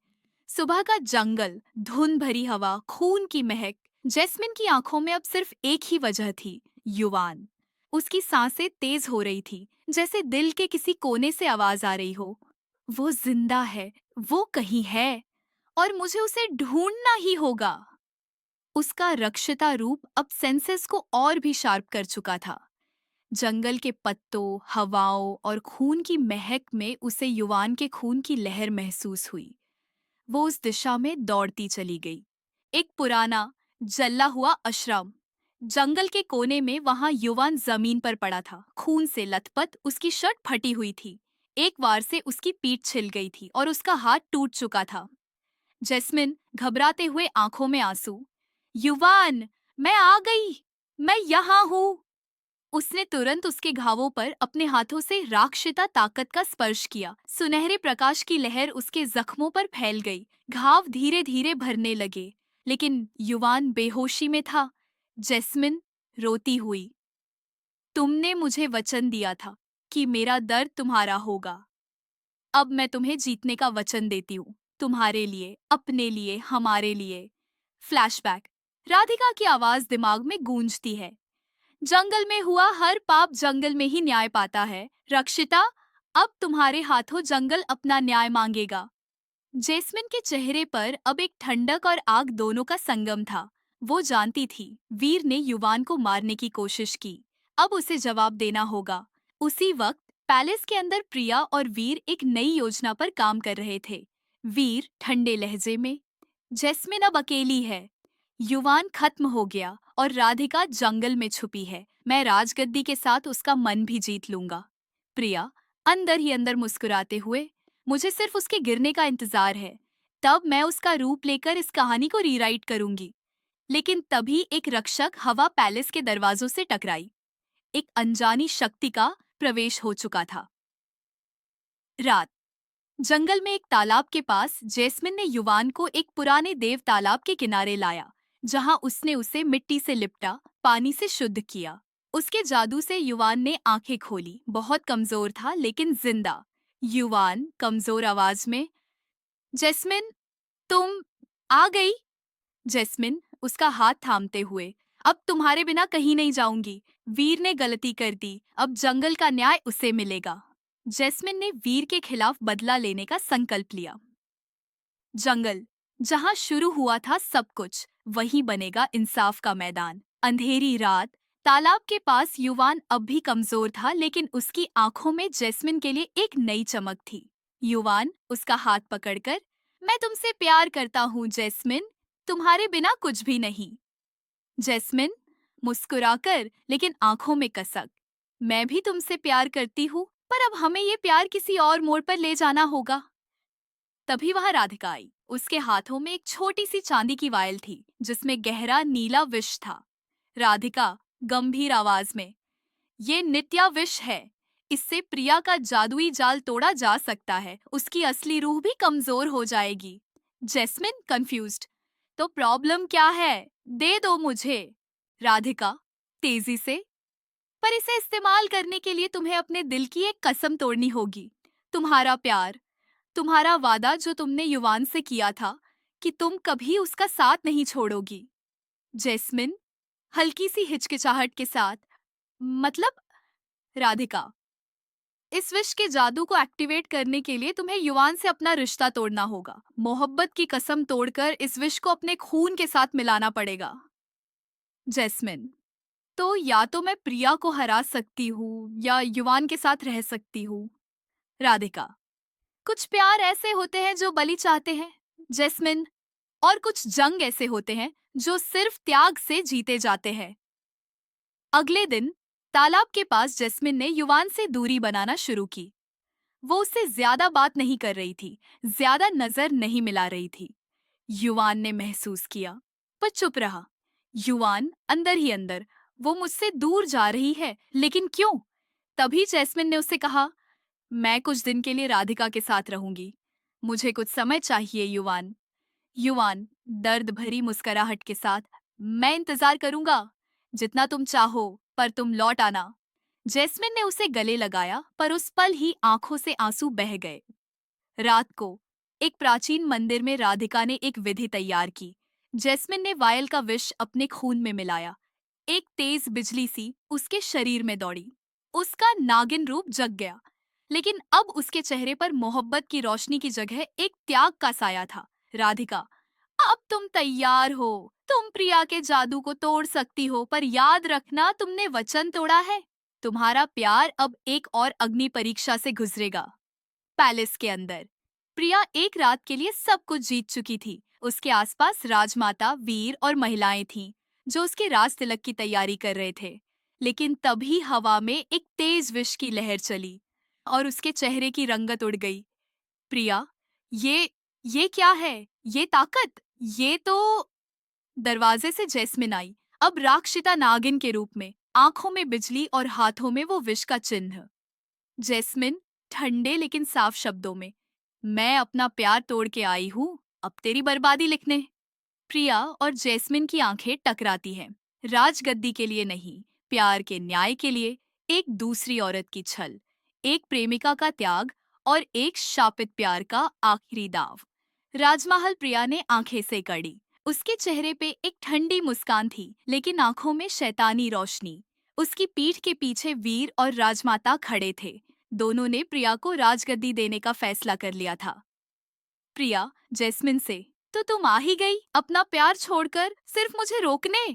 Speaker 1: सुबह का जंगल, धुंध भरी हवा, खून की महक। जैस्मिन की आंखों में अब सिर्फ एक ही वजह थी, युवान। उसकी सांसें तेज हो रही थी, जैसे दिल के किसी कोने से आवाज आ रही हो, वो जिंदा है, वो कहीं है और मुझे उसे ढूंढना ही होगा। उसका रक्षिता रूप अब सेंसेस को और भी शार्प कर चुका था। जंगल के पत्तों, हवाओं और खून की महक में उसे युवान के खून की लहर महसूस हुई। वो उस दिशा में दौड़ती चली गई। एक पुराना जला हुआ आश्रम, जंगल के कोने में, वहां युवान जमीन पर पड़ा था, खून से लथपथ। उसकी शर्ट फटी हुई थी, एक वार से उसकी पीठ छिल गई थी और उसका हाथ टूट चुका था। जैस्मिन घबराते हुए, आंखों में आंसू, युवान, मैं आ गई, मैं यहाँ हूँ। उसने तुरंत उसके घावों पर अपने हाथों से राक्षिता ताकत का स्पर्श किया। सुनहरे प्रकाश की लहर उसके जख्मों पर फैल गई, घाव धीरे धीरे भरने लगे, लेकिन युवान बेहोशी में था। जैस्मिन रोती हुई, तुमने मुझे वचन दिया था कि मेरा दर्द तुम्हारा होगा, अब मैं तुम्हें जीतने का वचन देती हूँ, तुम्हारे लिए, अपने लिए, हमारे लिए। फ्लैशबैक, राधिका की आवाज दिमाग में गूंजती है, जंगल में हुआ हर पाप जंगल में ही न्याय पाता है। रक्षिता, अब तुम्हारे हाथों जंगल अपना न्याय मांगेगा। जैस्मिन के चेहरे पर अब एक ठंडक और आग दोनों का संगम था। वो जानती थी वीर ने युवान को मारने की कोशिश की, अब उसे जवाब देना होगा। उसी वक्त पैलेस के अंदर प्रिया और वीर एक नई योजना पर काम कर रहे थे। वीर ठंडे लहजे में, जैस्मिन अब अकेली है। युवान खत्म हो गया और राधिका जंगल में छुपी है। मैं राजगद्दी के साथ उसका मन भी जीत लूंगा। प्रिया अंदर ही अंदर मुस्कुराते हुए, मुझे सिर्फ उसके गिरने का इंतजार है। तब मैं उसका रूप लेकर इस कहानी को रीराइट करूंगी। लेकिन तभी एक रक्षक हवा पैलेस के दरवाजों से टकराई। एक अनजानी शक्ति का प्रवेश हो चुका था। रात, जंगल में एक तालाब के पास जैस्मिन ने युवान को एक पुराने देव तालाब के किनारे लाया, जहां उसने उसे मिट्टी से लिपटा, पानी से शुद्ध किया। उसके जादू से युवान ने आंखें खोली। बहुत कमजोर था लेकिन जिंदा। युवान कमजोर आवाज में, जैस्मिन, तुम आ गई। जैस्मिन उसका हाथ थामते हुए, अब तुम्हारे बिना कहीं नहीं जाऊंगी। वीर ने गलती कर दी, अब जंगल का न्याय उसे मिलेगा। जैस्मिन ने वीर के खिलाफ बदला लेने का संकल्प लिया। जंगल, जहां शुरू हुआ था सब कुछ, वहीं बनेगा इंसाफ का मैदान। अंधेरी रात, तालाब के पास युवान अब भी कमजोर था लेकिन उसकी आंखों में जैस्मिन के लिए एक नई चमक थी। युवान उसका हाथ पकड़कर, मैं तुमसे प्यार करता हूँ जैस्मिन, तुम्हारे बिना कुछ भी नहीं। जैस्मिन मुस्कुराकर लेकिन आंखों में कसक, मैं भी तुमसे प्यार करती हूँ, पर अब हमें ये प्यार किसी और मोड़ पर ले जाना होगा। तभी वहां राधिका आई। उसके हाथों में एक छोटी सी चांदी की वायल थी जिसमें गहरा नीला विष था। राधिका गंभीर आवाज में, ये नित्या विष है। इससे प्रिया का जादुई जाल तोड़ा जा सकता है। उसकी असली रूह भी कमजोर हो जाएगी। जैस्मिन कंफ्यूज्ड, तो प्रॉब्लम क्या है? दे दो मुझे। राधिका तेजी से, पर इसे इस्तेमाल करने के लिए तुम्हें अपने दिल की एक कसम तोड़नी होगी। तुम्हारा प्यार, तुम्हारा वादा जो तुमने युवान से किया था कि तुम कभी उसका साथ नहीं छोड़ोगी। जैस्मिन हल्की सी हिचकिचाहट के साथ, मतलब? राधिका, इस विश के जादू को एक्टिवेट करने के लिए तुम्हें युवान से अपना रिश्ता तोड़ना होगा। मोहब्बत की कसम तोड़कर इस विश को अपने खून के साथ मिलाना पड़ेगा। जैस्मिन, तो या तो मैं प्रिया को हरा सकती हूँ या युवान के साथ रह सकती हूँ। राधिका, कुछ प्यार ऐसे होते हैं जो बलि चाहते हैं जैस्मिन, और कुछ जंग ऐसे होते हैं जो सिर्फ त्याग से जीते जाते हैं। अगले दिन तालाब के पास जैस्मिन ने युवान से दूरी बनाना शुरू की। वो उससे ज्यादा बात नहीं कर रही थी, ज्यादा नजर नहीं मिला रही थी। युवान ने महसूस किया, पर चुप रहा। युवान अंदर ही अंदर, वो मुझसे दूर जा रही है, लेकिन क्यों? तभी जैस्मिन ने उससे कहा, मैं कुछ दिन के लिए राधिका के साथ रहूंगी। मुझे कुछ समय चाहिए युवान। युवान दर्द भरी मुस्कुराहट के साथ, मैं इंतजार करूंगा, जितना तुम चाहो, पर तुम लौट आना। जैस्मिन ने उसे गले लगाया, पर उस पल ही आंखों से आंसू बह गए। रात को एक प्राचीन मंदिर में राधिका ने एक विधि तैयार की। जैस्मिन ने वायल का विष अपने खून में मिलाया। एक तेज बिजली सी उसके शरीर में दौड़ी। उसका नागिन रूप जग गया, लेकिन अब उसके चेहरे पर मोहब्बत की रोशनी की जगह एक त्याग का साया था। राधिका, अब तुम तैयार हो। तुम प्रिया के जादू को तोड़ सकती हो, पर याद रखना तुमने वचन तोड़ा है। तुम्हारा प्यार अब एक और अग्नि परीक्षा से गुजरेगा। पैलेस के अंदर प्रिया एक रात के लिए सब कुछ जीत चुकी थी। उसके आसपास राजमाता, वीर और महिलाएं थीं जो उसके राज तिलक की तैयारी कर रहे थे। लेकिन तभी हवा में एक तेज विष की लहर चली और उसके चेहरे की रंगत उड़ गई। प्रिया, ये क्या है? ये ताकत, ये तो... दरवाजे से जैस्मिन आई, अब राक्षिता नागिन के रूप में, आंखों में बिजली और हाथों में वो विष का चिन्ह। जैस्मिन ठंडे लेकिन साफ शब्दों में, मैं अपना प्यार तोड़ के आई हूँ, अब तेरी बर्बादी लिखने। प्रिया और जैस्मिन की आंखें टकराती हैं। राजगद्दी के लिए नहीं, प्यार के न्याय के लिए। एक दूसरी औरत की छल, एक प्रेमिका का त्याग और एक शापित प्यार का आखिरी दाव। राजमहल प्रिया ने आंखें से कड़ी। उसके चेहरे पे एक ठंडी मुस्कान थी, लेकिन आंखों में शैतानी रोशनी। उसकी पीठ के पीछे वीर और राजमाता खड़े थे। दोनों ने प्रिया को राजगद्दी देने का फैसला कर लिया था। प्रिया जैस्मिन से, तो तुम आ ही गई अपना प्यार छोड़कर सिर्फ मुझे रोकने।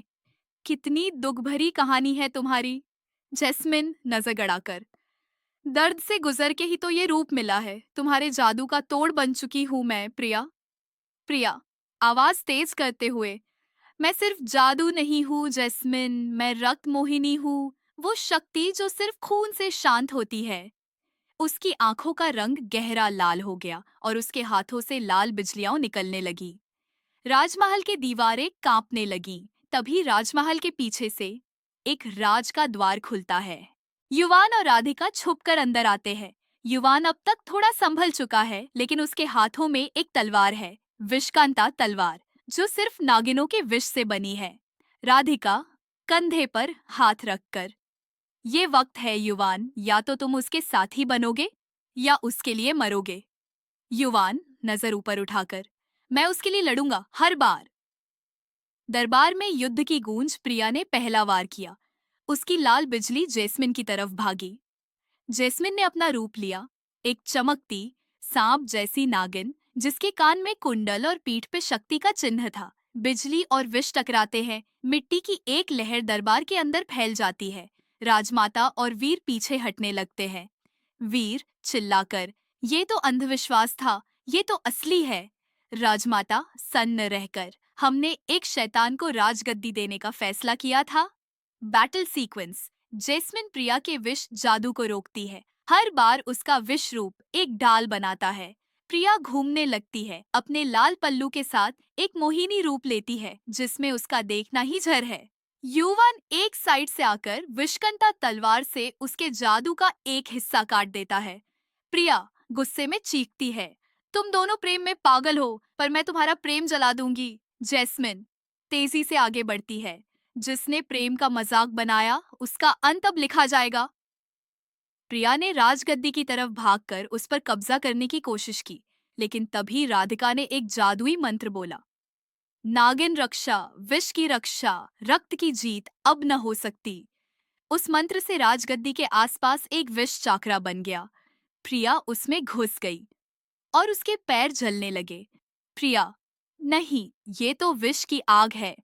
Speaker 1: कितनी दुख भरी कहानी है तुम्हारी। जैस्मिन नजर गड़ाकर, दर्द से गुजर के ही तो ये रूप मिला है। तुम्हारे जादू का तोड़ बन चुकी हूँ मैं प्रिया। प्रिया, आवाज तेज करते हुए। मैं सिर्फ जादू नहीं हूँ जैस्मिन, मैं रक्त मोहिनी हूँ, वो शक्ति जो सिर्फ खून से शांत होती है। उसकी आंखों का रंग गहरा लाल हो गया और उसके हाथों से लाल बिजलियां निकलने लगी। राजमहल की दीवारें कांपने लगीं। तभी राजमहल के पीछे से एक राज का द्वार खुलता है। युवान और राधिका छुपकर अंदर आते हैं। युवान अब तक थोड़ा संभल चुका है, लेकिन उसके हाथों में एक तलवार है, विषकांता तलवार, जो सिर्फ नागिनों के विष से बनी है। राधिका कंधे पर हाथ रखकर, ये वक्त है युवान, या तो तुम उसके साथी बनोगे या उसके लिए मरोगे। युवान नजर ऊपर उठाकर, मैं उसके लिए लड़ूंगा हर बार। दरबार में युद्ध की गूंज। प्रिया ने पहला वार किया। उसकी लाल बिजली जैस्मिन की तरफ भागी। जैस्मिन ने अपना रूप लिया, एक चमकती सांप जैसी नागिन, जिसके कान में कुंडल और पीठ पे शक्ति का चिन्ह था। बिजली और विष टकराते हैं। मिट्टी की एक लहर दरबार के अंदर फैल जाती है। राजमाता और वीर पीछे हटने लगते हैं। वीर चिल्लाकर, ये तो अंधविश्वास था, ये तो असली है। राजमाता सन्न रहकर, हमने एक शैतान को राजगद्दी देने का फैसला किया था। Battle sequence. जैस्मिन प्रिया के विष जादू को रोकती है। हर बार उसका विष रूप एक डाल बनाता है। प्रिया घूमने लगती है, अपने लाल पल्लू के साथ एक मोहिनी रूप लेती है, जिसमें उसका देखना ही झर है। युवान एक साइड से आकर विषकंता तलवार से उसके जादू का एक हिस्सा काट देता है। प्रिया गुस्से में चीखती है, तुम दोनों प्रेम में पागल हो, पर मैं तुम्हारा प्रेम जला दूंगी। जैस्मिन तेजी से आगे बढ़ती है, जिसने प्रेम का मजाक बनाया उसका अंत अब लिखा जाएगा। प्रिया ने राजगद्दी की तरफ भागकर उस पर कब्जा करने की कोशिश की, लेकिन तभी राधिका ने एक जादुई मंत्र बोला, नागिन रक्षा, विष की रक्षा, रक्त की जीत अब न हो सकती। उस मंत्र से राजगद्दी के आसपास एक विष चाकरा बन गया। प्रिया उसमें घुस गई और उसके पैर जलने लगे। प्रिया, नहीं, ये तो विष की आग है।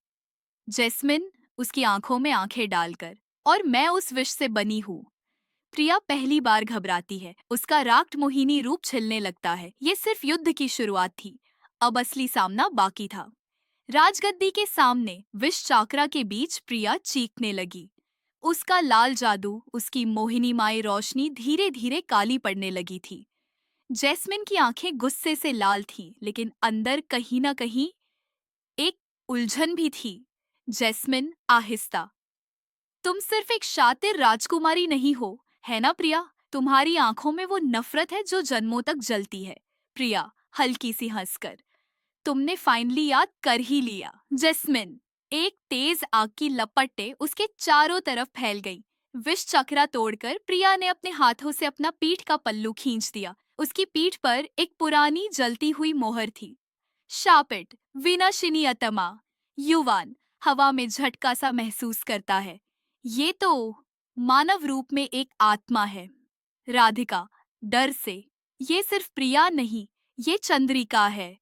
Speaker 1: जैस्मिन उसकी आंखों में आंखें डालकर, और मैं उस विष से बनी हूँ। प्रिया पहली बार घबराती है। उसका राक्त मोहिनी रूप छिलने लगता है। ये सिर्फ युद्ध की शुरुआत थी, अब असली सामना बाकी था। राजगद्दी के सामने विष चाकरा के बीच प्रिया चीखने लगी। उसका लाल जादू, उसकी मोहिनीमय रोशनी धीरे धीरे काली पड़ने लगी थी। जैस्मिन की आंखें गुस्से से लाल थीं, लेकिन अंदर कहीं ना कहीं एक उलझन भी थी। जैस्मिन आहिस्ता, तुम सिर्फ एक शातिर राजकुमारी नहीं हो, है ना प्रिया? तुम्हारी आंखों में वो नफरत है जो जन्मों तक जलती है। प्रिया हल्की सी हंसकर, तुमने फाइनली याद कर ही लिया। जैस्मिन एक तेज आग की लपटें उसके चारों तरफ फैल गई। विष चक्रा तोड़कर प्रिया ने अपने हाथों से अपना पीठ का पल्लू खींच दिया। उसकी पीठ पर एक पुरानी जलती हुई मोहर थी, शापिट विनाशिनी अतमा। युवान हवा में झटका सा महसूस करता है, ये तो मानव रूप में एक आत्मा है। राधिका डर से, ये सिर्फ प्रिया नहीं, ये चंद्रिका है,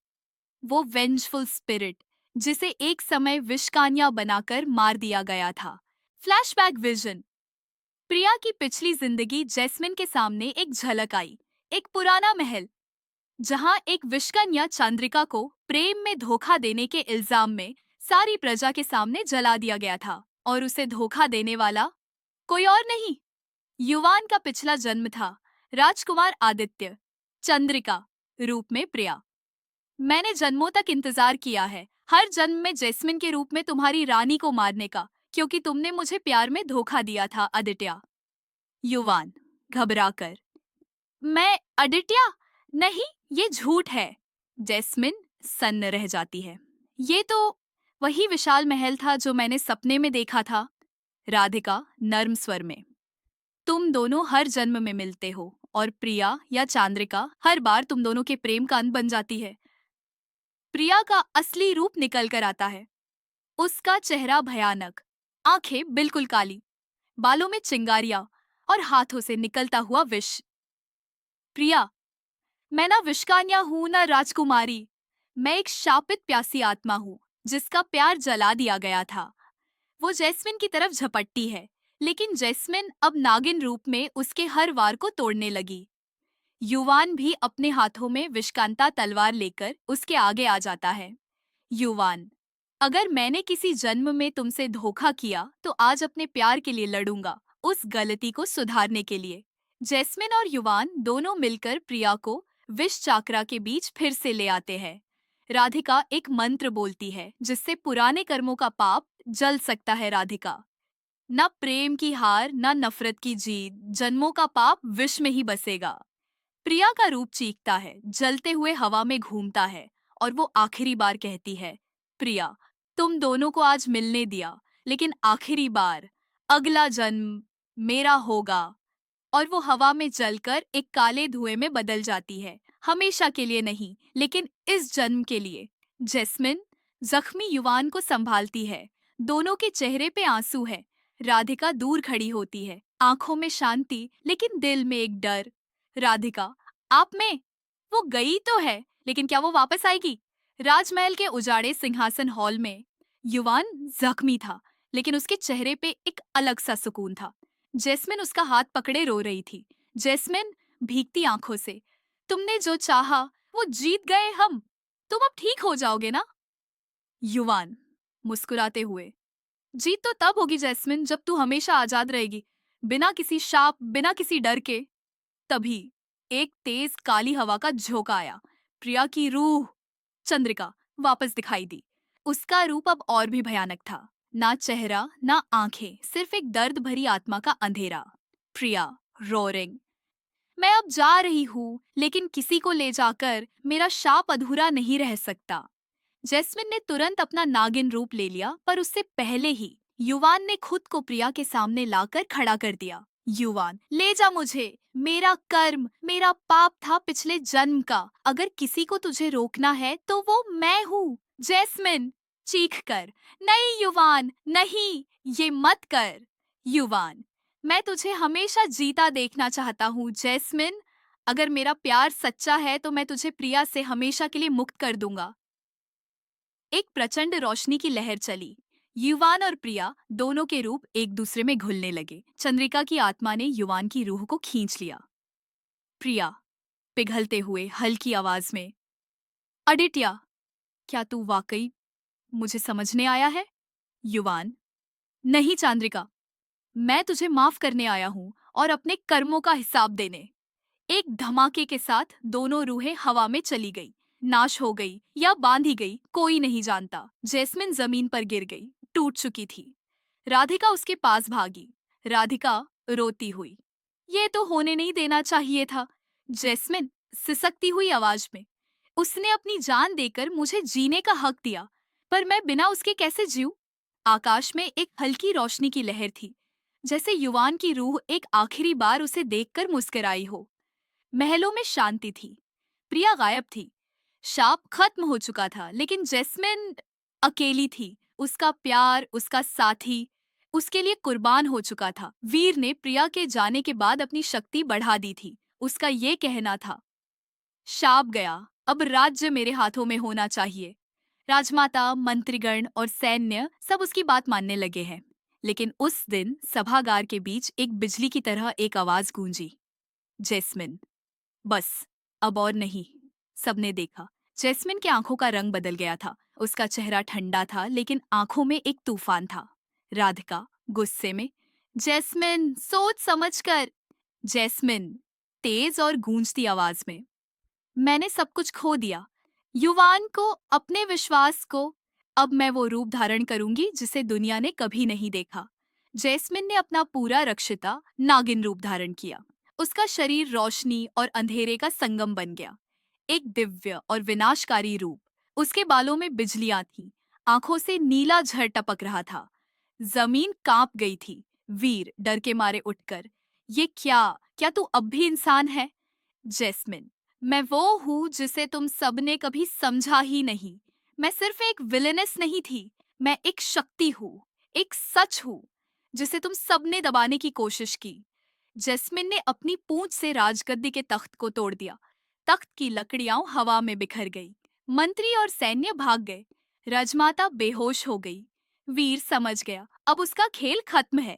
Speaker 1: वो वेंजफुल स्पिरिट जिसे एक समय विषकान्या बनाकर मार दिया गया था। Flashback vision. प्रिया की पिछली जिंदगी जैस्मिन के सामने एक झलक आई। एक पुराना महल, जहां एक विषकन्या चंद्रिका को प्रेम में धोखा देने के इल्जाम में सारी प्रजा के सामने जला दिया गया था, और उसे धोखा देने वाला कोई और नहीं, युवान का पिछला जन्म था, राजकुमार आदित्य। चंद्रिका रूप में प्रिया। मैंने जन्मों तक इंतजार किया है, हर जन्म में जैस्मिन के रूप में तुम्हारी रानी को मारने का, क्योंकि तुमने मुझे प्यार में धोखा दिया था आदित्य। युवान घबराकर, मैं आदित्य नहीं, ये झूठ है। जैस्मिन सन्न रह जाती है, ये तो वही विशाल महल था जो मैंने सपने में देखा था। राधिका नर्म स्वर में, तुम दोनों हर जन्म में मिलते हो, और प्रिया या चांद्रिका हर बार तुम दोनों के प्रेम का अंत बन जाती है। प्रिया का असली रूप निकल कर आता है। उसका चेहरा भयानक, आंखें बिल्कुल काली, बालों में चिंगारियां और हाथों से निकलता हुआ विष। प्रिया, मैं ना विषकान्या हूं ना राजकुमारी, मैं एक शापित प्यासी आत्मा हूं, जिसका प्यार जला दिया गया था। वो जैस्मिन की तरफ झपटती है, लेकिन जैस्मिन अब नागिन रूप में उसके हर वार को तोड़ने लगी। युवान भी अपने हाथों में विषकांता तलवार लेकर उसके आगे आ जाता है। युवान, अगर मैंने किसी जन्म में तुमसे धोखा किया तो आज अपने प्यार के लिए लड़ूंगा, उस गलती को सुधारने के लिए। जैस्मिन और युवान दोनों मिलकर प्रिया को विष चाकरा के बीच फिर से ले आते हैं। राधिका एक मंत्र बोलती है जिससे पुराने कर्मों का पाप जल सकता है। राधिका, न प्रेम की हार न नफरत की जीत, जन्मों का पाप विष में ही बसेगा। प्रिया का रूप चीखता है, जलते हुए हवा में घूमता है और वो आखिरी बार कहती है, प्रिया, तुम दोनों को आज मिलने दिया, लेकिन आखिरी बार, अगला जन्म मेरा होगा। और वो हवा में जलकर एक काले धुएं में बदल जाती है, हमेशा के लिए नहीं, लेकिन इस जन्म के लिए। जैस्मिन जख्मी युवान को संभालती है, दोनों के चेहरे पे आंसू है। राधिका दूर खड़ी होती है, आंखों में शांति लेकिन दिल में एक डर। राधिका, आप में वो गई तो है, लेकिन क्या वो वापस आएगी? राजमहल के उजाड़े सिंहासन हॉल में युवान जख्मी था, लेकिन उसके चेहरे पे एक अलग सा सुकून था। जैस्मिन उसका हाथ पकड़े रो रही थी। जैस्मिन भीगती आंखों से, तुमने जो चाहा वो जीत गए हम, तुम अब ठीक हो जाओगे ना? युवान मुस्कुराते हुए, जीत तो तब होगी जैस्मिन जब तू हमेशा आजाद रहेगी, बिना किसी शाप, बिना किसी डर के। तभी एक तेज काली हवा का झोंका आया। प्रिया की रूह चंद्रिका वापस दिखाई दी। उसका रूप अब और भी भयानक था, ना चेहरा ना आंखें, सिर्फ एक दर्द भरी आत्मा का अंधेरा। प्रिया रोरिंग, मैं अब जा रही हूँ, लेकिन किसी को ले जाकर मेरा शाप अधूरा नहीं रह सकता। जैस्मिन ने तुरंत अपना नागिन रूप ले लिया, पर उससे पहले ही युवान ने खुद को प्रिया के सामने लाकर खड़ा कर दिया। युवान, ले जा मुझे, मेरा कर्म, मेरा पाप था पिछले जन्म का, अगर किसी को तुझे रोकना है तो वो मैं हूँ। जैस्मिन चीख कर, नहीं युवान, नहीं, ये मत कर। युवान, मैं तुझे हमेशा जीता देखना चाहता हूँ जैस्मिन, अगर मेरा प्यार सच्चा है तो मैं तुझे प्रिया से हमेशा के लिए मुक्त कर दूंगा। एक प्रचंड रोशनी की लहर चली। युवान और प्रिया दोनों के रूप एक दूसरे में घुलने लगे। चंद्रिका की आत्मा ने युवान की रूह को खींच लिया। प्रिया पिघलते हुए हल्की आवाज में, अडिट्या, क्या तू वाकई मुझे समझने आया है? युवान, नहीं चांद्रिका, मैं तुझे माफ करने आया हूँ और अपने कर्मों का हिसाब देने। एक धमाके के साथ दोनों रूहें हवा में चली गई, नाश हो गई या बांधी गई, कोई नहीं जानता। जैस्मिन जमीन पर गिर गई, टूट चुकी थी। राधिका उसके पास भागी। राधिका रोती हुई, ये तो होने नहीं देना चाहिए था। जैस्मिन सिसकती हुई आवाज में, उसने अपनी जान देकर मुझे जीने का हक दिया, पर मैं बिना उसके कैसे जीऊं? आकाश में एक हल्की रोशनी की लहर थी, जैसे युवान की रूह एक आखिरी बार उसे देखकर मुस्कुराई हो। महलों में शांति थी। प्रिया गायब थी। शाप खत्म हो चुका था, लेकिन जैस्मिन अकेली थी। उसका प्यार, उसका साथी, उसके लिए कुर्बान हो चुका था। वीर ने प्रिया के जाने के बाद अपनी शक्ति बढ़ा दी थी। उसका ये कहना था, शाप गया, अब राज्य मेरे हाथों में होना चाहिए। राजमाता, मंत्रीगण और सैन्य सब उसकी बात मानने लगे हैं। लेकिन उस दिन सभागार के बीच एक बिजली की तरह एक आवाज गूंजी, जैस्मिन, बस अब और नहीं। सबने देखा, जैस्मिन की आंखों का रंग बदल गया था। उसका चेहरा ठंडा था, लेकिन आंखों में एक तूफान था। राधिका गुस्से में, जैस्मिन सोच समझ कर। जैस्मिन तेज और गूंजती आवाज में, मैंने सब कुछ खो दिया, युवान को, अपने विश्वास को। अब मैं वो रूप धारण करूंगी जिसे दुनिया ने कभी नहीं देखा। जैस्मिन ने अपना पूरा रक्षिता नागिन रूप धारण किया। उसका शरीर रोशनी और अंधेरे का संगम बन गया, एक दिव्य और विनाशकारी रूप। उसके बालों में बिजलियां थीं, आंखों से नीला झर टपक रहा था। जमीन कांप गई थी। वीर डर के मारे उठकर, ये क्या, क्या तू अब भी इंसान है? जैस्मिन, मैं वो हूँ जिसे तुम सबने कभी समझा ही नहीं। मैं सिर्फ एक विलेनेस नहीं थी, मैं एक शक्ति हूँ, एक सच हूँ जिसे तुम सबने दबाने की कोशिश की। जैस्मिन ने अपनी पूंछ से राजगद्दी के तख्त को तोड़ दिया। तख्त की लकड़ियां हवा में बिखर गई। मंत्री और सैन्य भाग गए। राजमाता बेहोश हो गई। वीर समझ गया, अब उसका खेल खत्म है।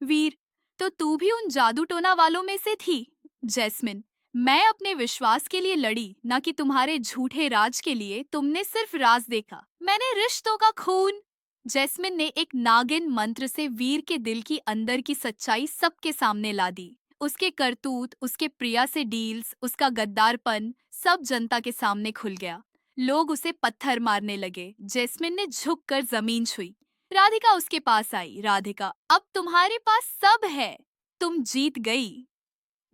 Speaker 1: वीर, तो तू भी उन जादू टोना वालों में से थी? जैस्मिन, मैं अपने विश्वास के लिए लड़ी, न कि तुम्हारे झूठे राज के लिए। तुमने सिर्फ राज देखा, मैंने रिश्तों का खून। जैस्मिन ने एक नागिन मंत्र से वीर के दिल की अंदर की सच्चाई सबके सामने ला दी। उसके करतूत, उसके प्रिया से डील्स, उसका गद्दारपन सब जनता के सामने खुल गया। लोग उसे पत्थर मारने लगे। जैस्मिन ने झुककर जमीन छुई। राधिका उसके पास आई। राधिका, अब तुम्हारे पास सब है, तुम जीत गई।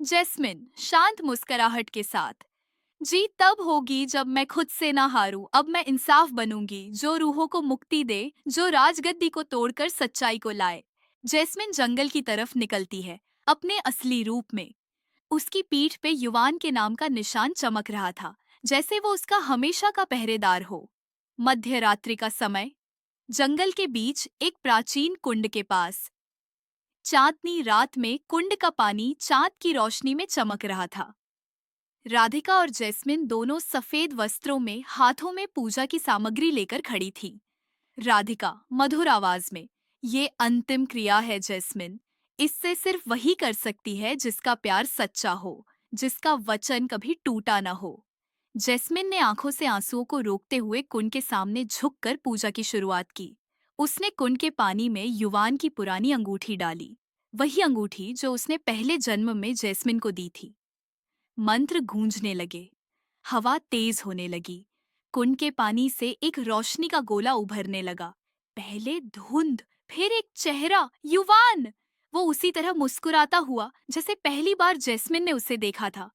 Speaker 1: जैस्मिन शांत मुस्कुराहट के साथ, जीत तब होगी जब मैं खुद से ना हारूं। अब मैं इंसाफ बनूंगी, जो रूहों को मुक्ति दे, जो राजगद्दी को तोड़कर सच्चाई को लाए। जैस्मिन जंगल की तरफ निकलती है, अपने असली रूप में। उसकी पीठ पे युवान के नाम का निशान चमक रहा था, जैसे वो उसका हमेशा का पहरेदार हो। मध्य रात्रि का समय, जंगल के बीच एक प्राचीन कुंड के पास। चांदनी रात में कुंड का पानी चांद की रोशनी में चमक रहा था। राधिका और जैस्मिन दोनों सफेद वस्त्रों में, हाथों में पूजा की सामग्री लेकर खड़ी थी। राधिका मधुर आवाज में, ये अंतिम क्रिया है जैस्मिन। इससे सिर्फ वही कर सकती है जिसका प्यार सच्चा हो, जिसका वचन कभी टूटा न हो। जैस्मिन ने आंखों से आंसुओं को रोकते हुए कुंड के सामने झुककर पूजा की शुरुआत की। उसने कुंड के पानी में युवान की पुरानी अंगूठी डाली, वही अंगूठी जो उसने पहले जन्म में जैस्मिन को दी थी। मंत्र गूंजने लगे, हवा तेज होने लगी। कुंड के पानी से एक रोशनी का गोला उभरने लगा। पहले धुंध, फिर एक चेहरा, युवान। वो उसी तरह मुस्कुराता हुआ जैसे पहली बार जैस्मिन ने उसे देखा था।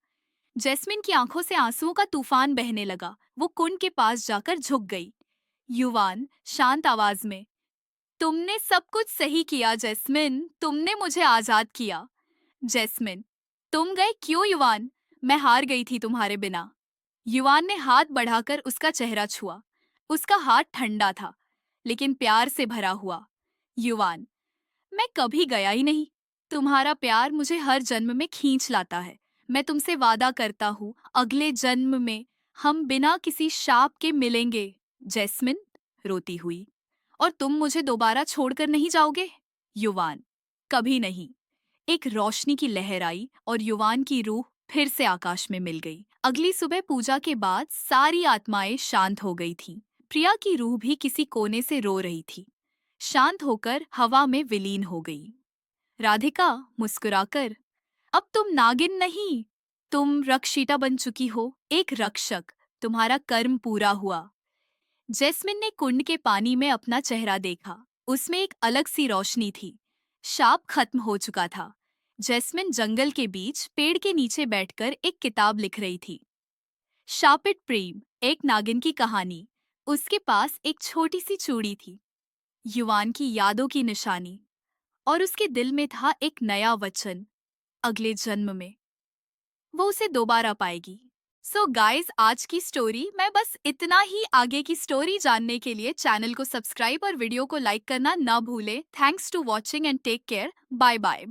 Speaker 1: जैस्मिन की आंखों से आंसुओं का तूफान बहने लगा। वो कुंड के पास जाकर झुक गई। युवान शांत आवाज में, तुमने सब कुछ सही किया जैस्मिन, तुमने मुझे आजाद किया। जैस्मिन, तुम गए क्यों युवान? मैं हार गई थी तुम्हारे बिना। युवान ने हाथ बढ़ाकर उसका चेहरा छुआ। उसका हाथ ठंडा था, लेकिन प्यार से भरा हुआ। युवान, मैं कभी गया ही नहीं। तुम्हारा प्यार मुझे हर जन्म में खींच लाता है। मैं तुमसे वादा करता हूँ, अगले जन्म में हम बिना किसी शाप के मिलेंगे। जैस्मिन रोती हुई, और तुम मुझे दोबारा छोड़कर नहीं जाओगे? युवान, कभी नहीं। एक रोशनी की लहर आई और युवान की रूह फिर से आकाश में मिल गई। अगली सुबह पूजा के बाद सारी आत्माएं शांत हो गई थीं। प्रिया की रूह भी किसी कोने से रो रही थी, शांत होकर हवा में विलीन हो गई। राधिका मुस्कुराकर, अब तुम नागिन नहीं, तुम रक्षिता बन चुकी हो, एक रक्षक। तुम्हारा कर्म पूरा हुआ। जैस्मिन ने कुंड के पानी में अपना चेहरा देखा। उसमें एक अलग सी रोशनी थी। शाप खत्म हो चुका था। जैस्मिन जंगल के बीच पेड़ के नीचे बैठकर एक किताब लिख रही थी। शापित प्रेम, एक नागिन की कहानी। उसके पास एक छोटी सी चूड़ी थी, युवान की यादों की निशानी, और उसके दिल में था एक नया वचन, अगले जन्म में वो उसे दोबारा पाएगी। सो गाइस, आज की स्टोरी मैं बस इतना ही। आगे की स्टोरी जानने के लिए चैनल को सब्सक्राइब और वीडियो को लाइक करना ना भूलें। Thanks to watching and take care. Bye bye.